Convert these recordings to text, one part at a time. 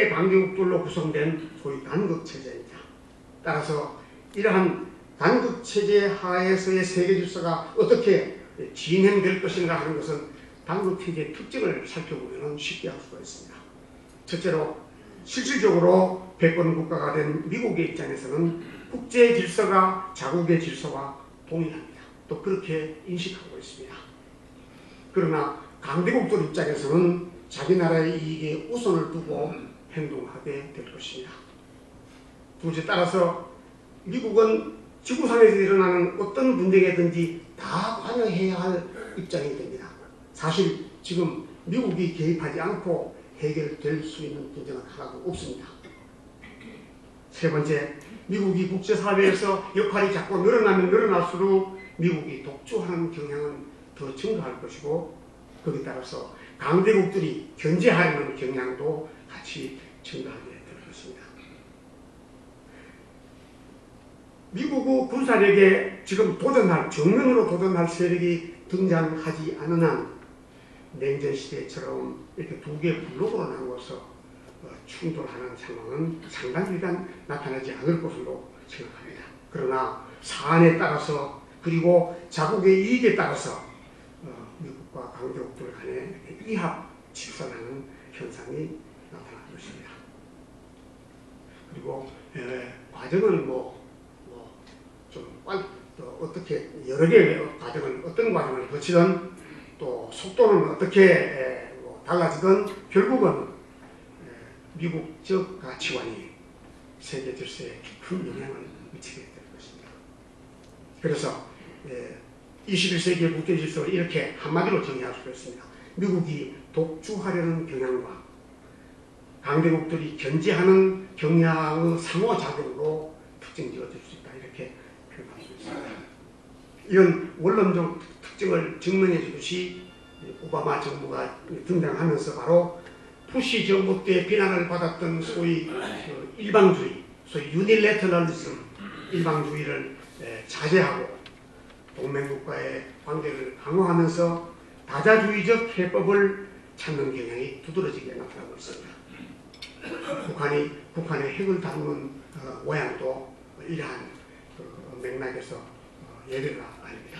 강대국들로 구성된 소위 단극체제입니다. 따라서 이러한 단극체제 하에서의 세계 질서가 어떻게 진행될 것인가 하는 것은 단극체제의 특징을 살펴보면 쉽게 알 수가 있습니다. 첫째로 실질적으로 패권 국가가 된 미국의 입장에서는 국제 질서가 자국의 질서와 동일합니다. 또 그렇게 인식하고 있습니다. 그러나 강대국들 입장에서는 자기 나라의 이익에 우선을 두고 행동하게 될 것입니다. 둘째, 따라서 미국은 지구상에서 일어나는 어떤 분쟁이든지 다 관여해야 할 입장이 됩니다. 사실 지금 미국이 개입하지 않고 해결될 수 있는 분쟁은 하나도 없습니다. 세 번째, 미국이 국제사회에서 역할이 자꾸 늘어나면 늘어날수록 미국이 독주하는 경향은 더 증가할 것이고, 거기에 따라서 강대국들이 견제하려는 경향도 같이 증가하게 될 것입니다. 미국의 군사력에 지금 정면으로 도전할 세력이 등장하지 않은 한 냉전시대처럼 이렇게 두 개의 블록으로 나누어서 충돌하는 상황은 상당 기간 나타나지 않을 것으로 생각합니다. 그러나 사안에 따라서 그리고 자국의 이익에 따라서 미국과 강대국들 간에 이합 직선하는 현상이 나타날 것입니다. 그리고 과정은 좀 어떻게 여러 개의 과정을 어떤 과정을 거치든 또 속도는 어떻게 달라지든 결국은 미국적 가치관이 세계 질서에 큰 영향을 미치게 될 것입니다. 그래서 21세기의 국제 질서를 이렇게 한마디로 정의할 수가 있습니다. 미국이 독주하려는 경향과 강대국들이 견제하는 경향의 상호작용으로 특징지어질 수 있다, 이렇게 표현할 수 있습니다. 이런 원론적 특징을 증명해 주듯이 오바마 정부가 등장하면서 바로 부시 정부 때 비난을 받았던 소위 일방주의, 소위 유니래터럴리즘, 일방주의를 자제하고 동맹국가의 관계를 강화하면서 다자주의적 해법을 찾는 경향이 두드러지게 나타나고 있습니다. 북한의 핵을 다루는 모양도 이러한 맥락에서 예외가 아닙니다.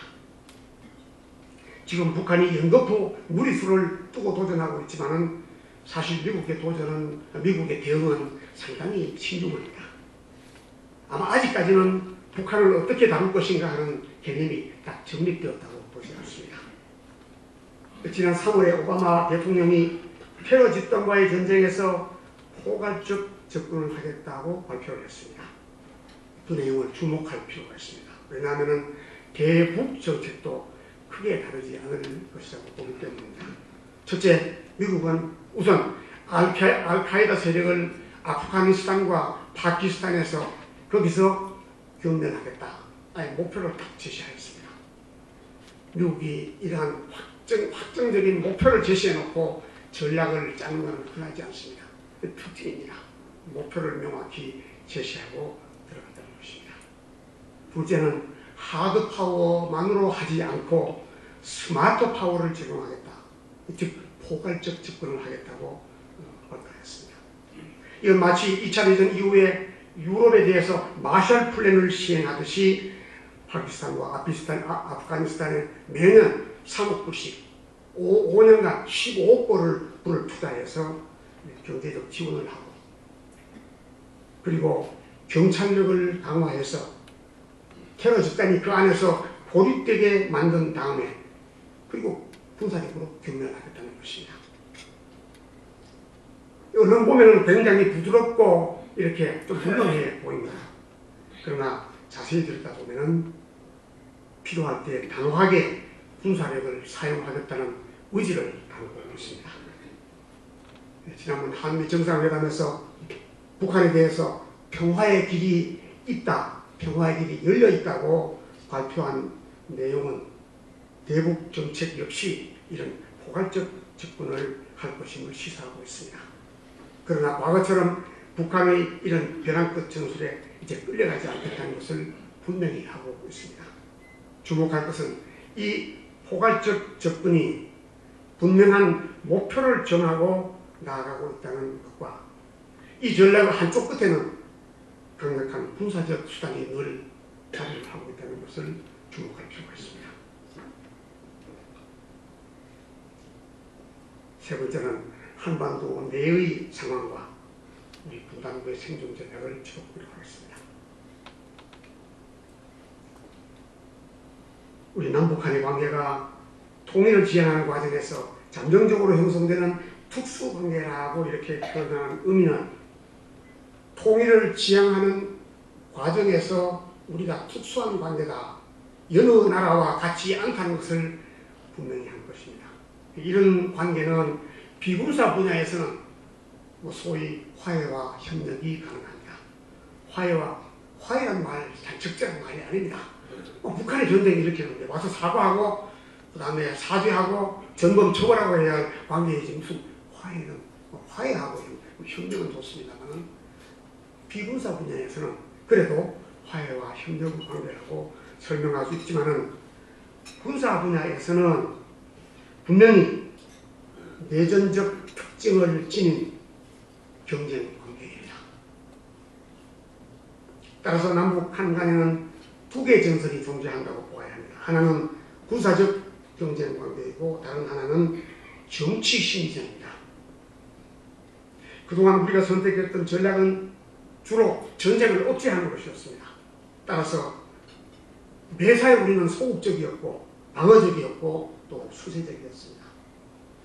지금 북한이 연거푸 무리수를 두고 도전하고 있지만은 사실 미국의 대응은 상당히 신중합니다. 아마 아직까지는 북한을 어떻게 다룰 것인가 하는 개념이 딱 정립되었다고 보지 않습니다. 지난 3월에 오바마 대통령이 테러 집단과의 전쟁에서 포괄적 접근을 하겠다고 발표를 했습니다. 그 내용을 주목할 필요가 있습니다. 왜냐하면 대북 정책도 크게 다르지 않을 것이라고 보기 때문입니다. 첫째, 미국은 우선 알카에다 세력을 아프가니스탄과 파키스탄에서 거기서 경멸하겠다, 목표를 딱 제시하였습니다. 미국이 이러한 확정적인 목표를 제시해놓고 전략을 짜는 것은 흔하지 않습니다. 그 특징입니다. 목표를 명확히 제시하고 들어간다는 것입니다. 둘째는 하드 파워만으로 하지 않고 스마트 파워를 제공하겠다, 즉 포괄적 접근을 하겠다고 발표했습니다. 이건 마치 2차 대전 이후에 유럽에 대해서 마셜 플랜을 시행하듯이 파키스탄과 아프가니스탄에 매년 3억 불씩 5년간 15억 불을 투자해서 경제적 지원을 하고, 그리고 경찰력을 강화해서 테러 집단이 그 안에서 고립되게 만든 다음에 그리고 군사력으로 경멸하겠다는 것입니다. 이걸 보면 굉장히 부드럽고 이렇게 좀 훌륭해 보입니다. 그러나 자세히 들여다보면 필요할 때 단호하게 군사력을 사용하겠다는 의지를 담고 있습니다. 지난번 한미 정상회담에서 북한에 대해서 평화의 길이 있다, 평화의 길이 열려 있다고 발표한 내용은 대북 정책 역시 이런 포괄적 접근을 할 것임을 시사하고 있습니다. 그러나 과거처럼 북한의 이런 벼랑 끝 전술에 이제 끌려가지 않겠다는 것을 분명히 하고 있습니다. 주목할 것은 이 포괄적 접근이 분명한 목표를 정하고 나아가고 있다는 것과 이 전략의 한쪽 끝에는 강력한 군사적 수단이 늘 자리를 하고 있다는 것을 주목할 필요가 있습니다. 세 번째는 한반도 내의 상황과 우리 군당부의 생존 전략을 짚어보도록 하겠습니다. 우리 남북한의 관계가 통일을 지향하는 과정에서 잠정적으로 형성되는 특수관계라고 이렇게 표현하는 의미는 통일을 지향하는 과정에서 우리가 특수한 관계다, 여느 나라와 같지 않다는 것을 분명히 한 것입니다. 이런 관계는 비군사 분야에서는 소위 화해와 협력이 가능합니다. 화해란 말, 적절한 말이 아닙니다. 북한의 전쟁이 이렇게 하는데 와서 사과하고 그 다음에 사죄하고 전범 처벌하고 해야 할 관계이지 무슨 화해는 화해하고 협력은 좋습니다만 비군사 분야에서는 그래도 화해와 협력 관계라고 설명할 수 있지만은 군사 분야에서는 분명히 내전적 특징을 지닌 경쟁 관계입니다. 따라서 남북한 간에는 두 개의 정설이 존재한다고 보아야 합니다. 하나는 군사적 경쟁 관계이고 다른 하나는 정치 심리전입니다. 그동안 우리가 선택했던 전략은 주로 전쟁을 억제하는 것이었습니다. 따라서 매사에 우리는 소극적이었고 방어적이었고 또 수세적이었습니다.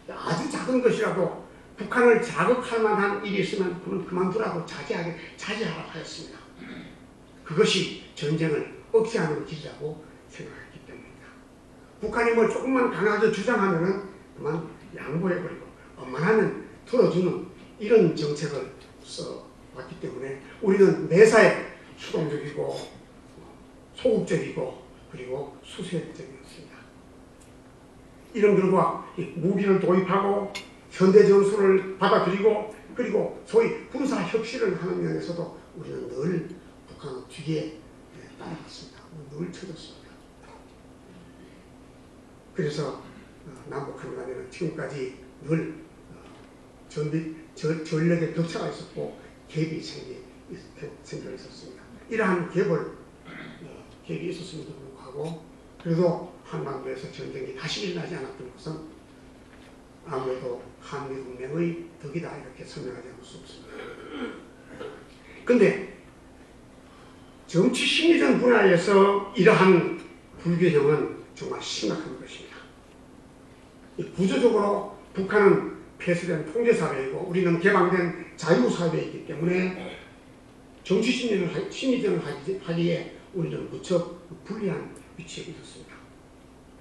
아주 작은 것이라도 북한을 자극할 만한 일이 있으면 그건 그만두라고 자제하라 하였습니다. 그것이 전쟁을 억제하는 길이라고 생각했기 때문입니다. 북한이 뭘 조금만 강하게 주장하면은 그만 양보해버리고 엄만하면 들어주는 이런 정책을 써왔기 때문에 우리는 매사에 수동적이고 소극적이고 그리고 수세적이었습니다. 이런 결과 무기를 도입하고 현대 전술을 받아들이고 그리고 소위 군사 혁신을 하는 면에서도 우리는 늘 북한 뒤에 따라갔습니다. 늘 쳐졌습니다. 그래서 남북한 간에는 지금까지 늘 전력의 격차가 있었고 갭이 생겨 있었습니다. 이러한 갭이 있었음에도 불구하고 그래도 한반도에서 전쟁이 다시 일어나지 않았던 것은 아무래도 한미동맹의 덕이다 이렇게 설명하지 않을 수 없습니다. 그런데 정치 심리전 분야에서 이러한 불균형은 정말 심각한 것입니다. 구조적으로 북한은 폐쇄된 통제사회이고 우리는 개방된 자유사회이기 때문에 정치 심리전을 하기에 우리는 무척 불리한 위치에 있었습니다.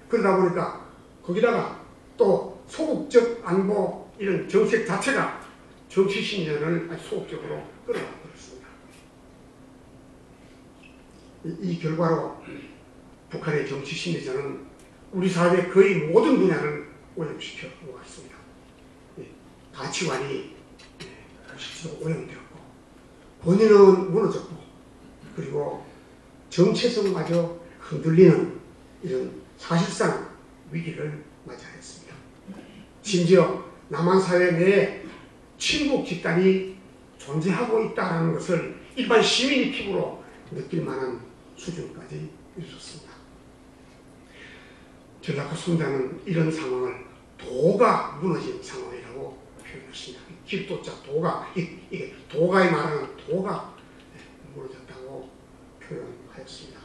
그러다 보니까 거기다가 또 소극적 안보 이런 정책 자체가 정치 심리전을 아주 소극적으로 끌어왔습니다. 이 결과로 북한의 정치 심리전은 우리 사회의 거의 모든 분야를 오염시켜 놓았습니다. 가치관이 실제로 오염되었고 권위는 무너졌고 그리고 정체성마저 흔들리는 이런 사실상 위기를 맞이하였습니다. 심지어 남한 사회 내에 친북 집단이 존재하고 있다는 것을 일반 시민이 피부로 느낄 만한 수준까지 이르렀습니다. 전략가 손자는 이런 상황을 도가 무너진 상황이라고 표현했습니다. 길도자 도가, 이게 도가에 말하는 도가 무너졌다고 표현하였습니다.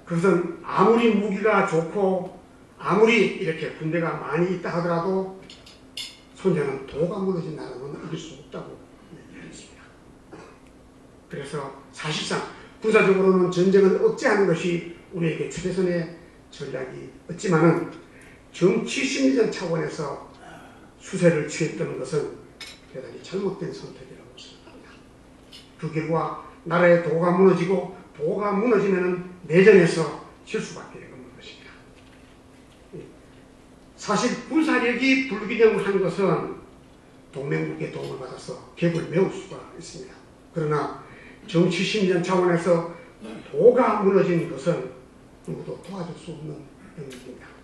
그것은 아무리 무기가 좋고 아무리 이렇게 군대가 많이 있다 하더라도 손자는 도가 무너진 나라는 이길 수 없다고 얘기했습니다. 그래서 사실상 군사적으로는 전쟁을 억제하는 것이 우리에게 최선의 전략이 없지만은 정치 심리전 차원에서 수세를 취했던 것은 대단히 잘못된 선택이라고 생각합니다. 그 결과 나라의 도가 무너지고 도가 무너지면 내전에서 질 수밖에 없는 것입니다. 사실 군사력이 불균형한 것은 동맹국의 도움을 받아서 갭을 메울 수가 있습니다. 그러나 정치 심리전 차원에서 도가 무너진 것은 누구도 도와줄 수 없는 영역입니다.